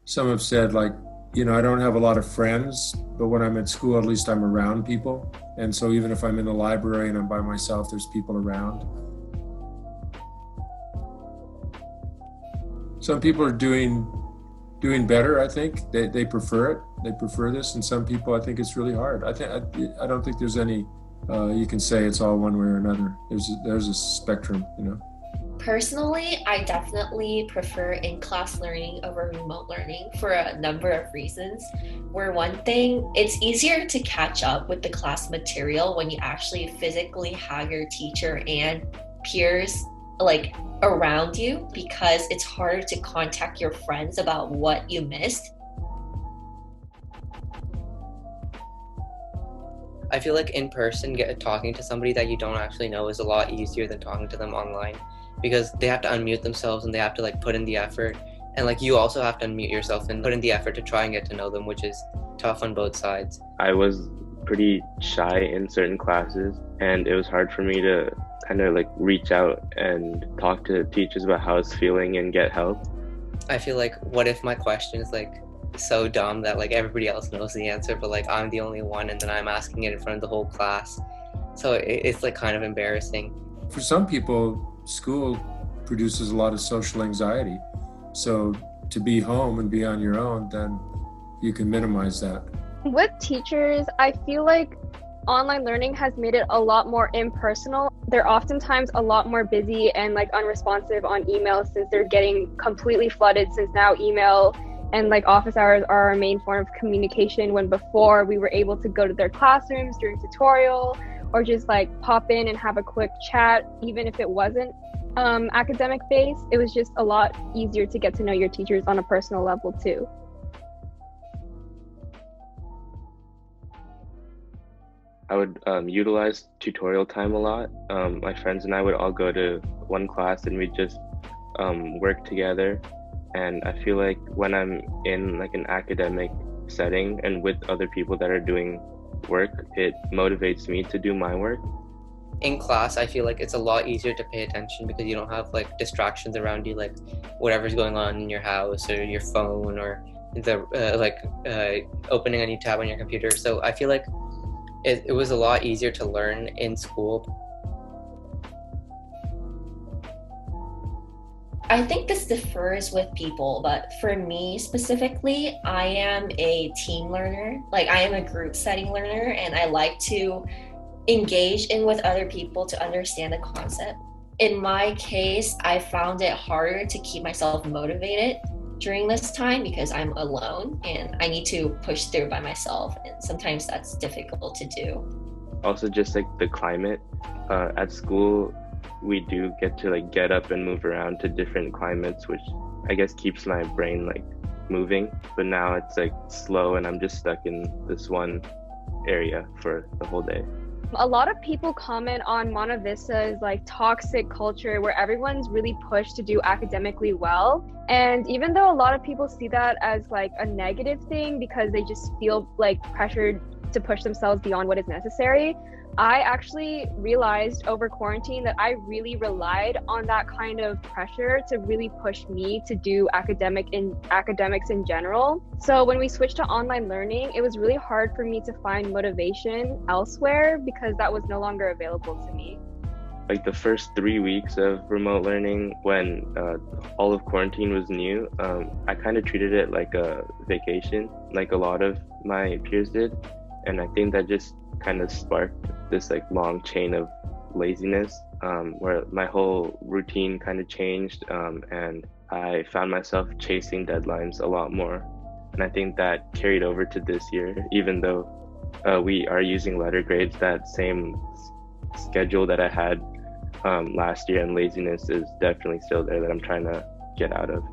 Some have said, like, I don't have a lot of friends, but when I'm at school, at least I'm around people. And so even if I'm in the library and I'm by myself, there's people around. Some people are doing better. I think they prefer it. They prefer this, and some people, I think it's really hard. I don't think there's any you can say it's all one way or another. There's a spectrum. Personally, I definitely prefer in-class learning over remote learning for a number of reasons. Where one thing, it's easier to catch up with the class material when you actually physically have your teacher and peers like around you because it's harder to contact your friends about what you missed. I feel like in person, talking to somebody that you don't actually know is a lot easier than talking to them online because they have to unmute themselves and they have to like put in the effort. And like you also have to unmute yourself and put in the effort to try and get to know them, which is tough on both sides. I was pretty shy in certain classes, and it was hard for me to kind of like reach out and talk to teachers about how I was feeling and get help. I feel like, what if my question is like so dumb that like everybody else knows the answer, but like I'm the only one, and then I'm asking it in front of the whole class. So it's like kind of embarrassing. For some people, school produces a lot of social anxiety. So to be home and be on your own, then you can minimize that. With teachers, I feel like online learning has made it a lot more impersonal. They're oftentimes a lot more busy and like unresponsive on email since they're getting completely flooded, since now email and like office hours are our main form of communication, when before we were able to go to their classrooms during tutorial or just like pop in and have a quick chat, even if it wasn't academic based. It was just a lot easier to get to know your teachers on a personal level too. I would utilize tutorial time a lot. My friends and I would all go to one class and we'd just work together. And I feel like when I'm in like an academic setting and with other people that are doing work, it motivates me to do my work. In class, I feel like it's a lot easier to pay attention because you don't have like distractions around you, like whatever's going on in your house or your phone or the opening a new tab on your computer. So I feel like it was a lot easier to learn in school. I think this differs with people, but for me specifically, I am a team learner. Like I am a group setting learner, and I like to engage in with other people to understand the concept. In my case, I found it harder to keep myself motivated during this time because I'm alone and I need to push through by myself, and sometimes that's difficult to do. Also, just like the climate at school, we do get to like get up and move around to different climates, which I guess keeps my brain like moving. But now it's like slow and I'm just stuck in this one area for the whole day. A lot of people comment on Monta Vista's like toxic culture where everyone's really pushed to do academically well. And even though a lot of people see that as like a negative thing because they just feel like pressured to push themselves beyond what is necessary, I actually realized over quarantine that I really relied on that kind of pressure to really push me to do academics in general. So when we switched to online learning, it was really hard for me to find motivation elsewhere because that was no longer available to me. Like the first 3 weeks of remote learning, when all of quarantine was new, I kind of treated it like a vacation, like a lot of my peers did. And I think that just kind of sparked this like long chain of laziness where my whole routine kind of changed, and I found myself chasing deadlines a lot more. And I think that carried over to this year, even though we are using letter grades, that same schedule that I had last year, and laziness is definitely still there that I'm trying to get out of.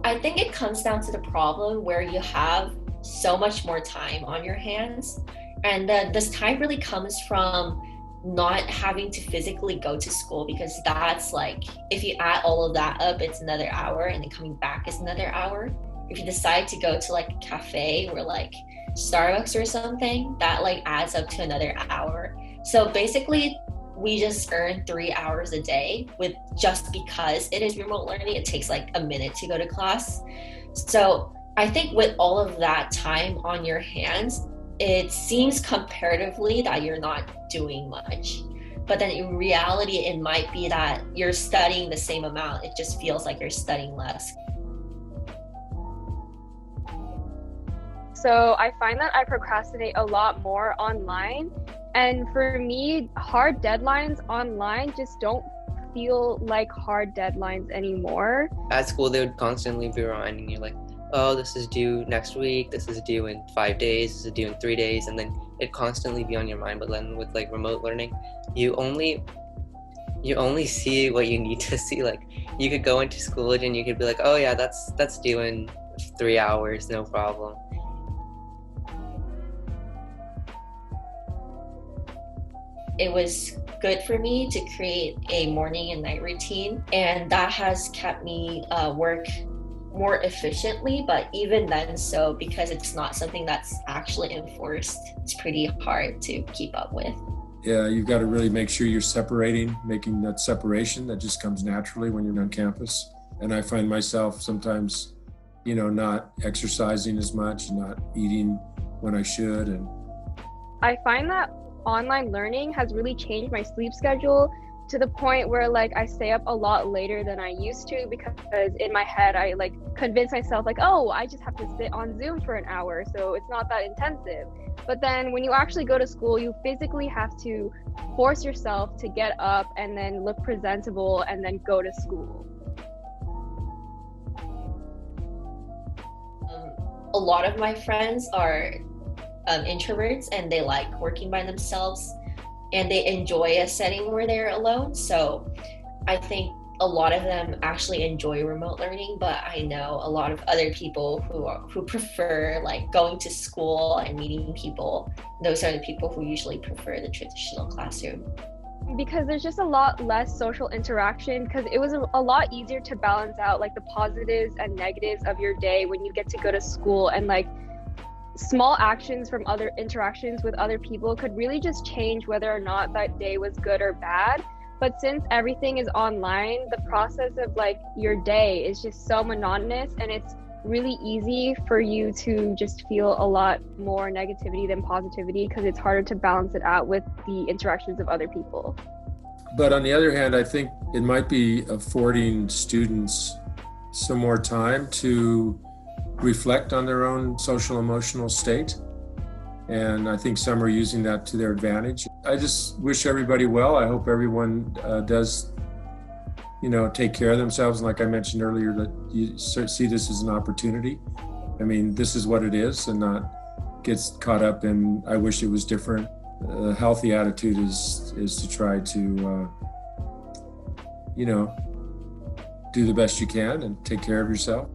I think it comes down to the problem where you have so much more time on your hands, and this time really comes from not having to physically go to school, because that's like, if you add all of that up, it's another hour, and then coming back is another hour. If you decide to go to like a cafe or like Starbucks or something, that like adds up to another hour. So basically we just earn 3 hours a day with just because it is remote learning. It takes like a minute to go to class. So I think with all of that time on your hands, it seems comparatively that you're not doing much. But then in reality, it might be that you're studying the same amount. It just feels like you're studying less. So I find that I procrastinate a lot more online. And for me, hard deadlines online just don't feel like hard deadlines anymore. At school, they would constantly be reminding you like, oh, this is due next week, this is due in 5 days, this is due in 3 days, and then it'd constantly be on your mind. But then with like remote learning, you only see what you need to see. Like you could go into Schoology and you could be like, oh yeah, that's due in 3 hours, no problem. It was good for me to create a morning and night routine, and that has kept me work more efficiently. But even then, so because it's not something that's actually enforced, it's pretty hard to keep up with. Yeah, you've got to really make sure you're making that separation that just comes naturally when you're on campus. And I find myself sometimes, not exercising as much, not eating when I should. And I find that online learning has really changed my sleep schedule to the point where like I stay up a lot later than I used to, because in my head I like convince myself like, oh, I just have to sit on Zoom for an hour, so it's not that intensive. But then when you actually go to school, you physically have to force yourself to get up and then look presentable and then go to school. A lot of my friends are introverts, and they like working by themselves, and they enjoy a setting where they're alone. So I think a lot of them actually enjoy remote learning, but I know a lot of other people who prefer like going to school and meeting people. Those are the people who usually prefer the traditional classroom. Because there's just a lot less social interaction, because it was a lot easier to balance out like the positives and negatives of your day when you get to go to school, and like small actions from other interactions with other people could really just change whether or not that day was good or bad. But since everything is online, the process of like your day is just so monotonous, and it's really easy for you to just feel a lot more negativity than positivity, because it's harder to balance it out with the interactions of other people. But on the other hand, I think it might be affording students some more time to reflect on their own social emotional state. And I think some are using that to their advantage. I just wish everybody well. I hope everyone does, take care of themselves. And like I mentioned earlier, that you see this as an opportunity. I mean, this is what it is, and not gets caught up in, I wish it was different. A healthy attitude is to try to, do the best you can and take care of yourself.